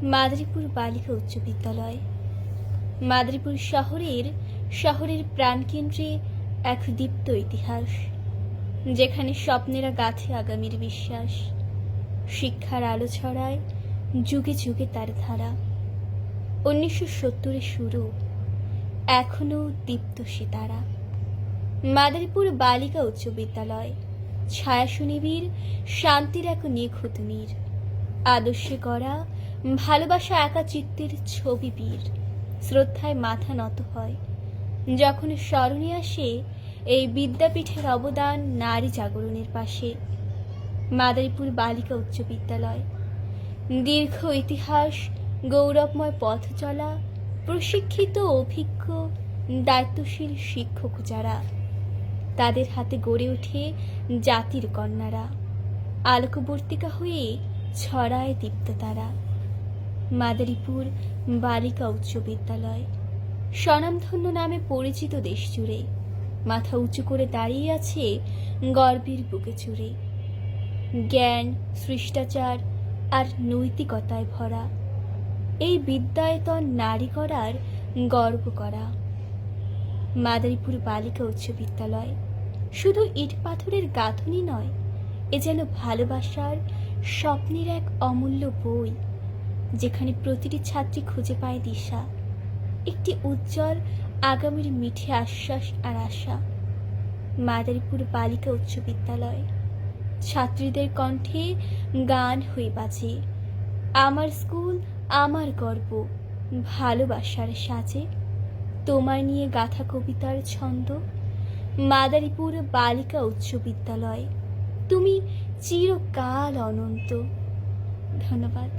মাদারীপুর বালিকা উচ্চ বিদ্যালয়। মাদারীপুর শহরের প্রাণকেন্দ্রে এক দীপ্ত ইতিহাস, যেখানে স্বপ্নেরা গাঁথে আগামীর বিশ্বাস। শিক্ষার আলো ছড়ায় যুগে যুগে তার ধারা। 1970-এ শুরু, এখনো দীপ্ত সে তারা। মাদারীপুর বালিকা উচ্চ বিদ্যালয় ছায়া সুনিবিড়, শান্তির এক নিখুঁত নীর। আদর্শে গড়া, ভালোবাসা একা চিত্তের ছবি বীর। শ্রদ্ধায় মাথা নত হয় যখন স্মরণে আসে এই বিদ্যাপীঠের অবদান নারী জাগরণের পাশে। মাদারীপুর বালিকা উচ্চ বিদ্যালয় দীর্ঘ ইতিহাস, গৌরবময় পথ চলা, প্রশিক্ষিত অভিজ্ঞ দায়িত্বশীল শিক্ষক যারা, তাদের হাতে গড়ে ওঠে জাতির কন্যারা। আলোকবর্তিকা হয়ে ছড়ায় দীপ্ত তারা। মাদারীপুর বালিকা উচ্চ বিদ্যালয় স্বনামধন্য নামে পরিচিত দেশ জুড়ে। মাথা উঁচু করে দাঁড়িয়ে আছে গর্বের বুকে চুড়ে। জ্ঞান, শিষ্টাচার আর নৈতিকতায় ভরা এই বিদ্যায়তন নারী করার গর্ব করা। মাদারীপুর বালিকা উচ্চ বিদ্যালয় শুধু ইট পাথরের গাঁথনি নয়, এ যেন ভালোবাসার স্বপ্নের এক অমূল্য বই, যেখানে প্রতিটি ছাত্রী খুঁজে পায় দিশা, একটি উজ্জ্বল আগামীর মিঠে আশ্বাস আর আশা। মাদারীপুর বালিকা উচ্চ বিদ্যালয় ছাত্রীদের কণ্ঠে গান হয়ে বাজে, আমার স্কুল আমার গর্ব, ভালোবাসার সাজে। তোমায় নিয়ে গাথা কবিতার ছন্দ। মাদারীপুর বালিকা উচ্চ বিদ্যালয়, তুমি চিরকাল অনন্ত। ধন্যবাদ।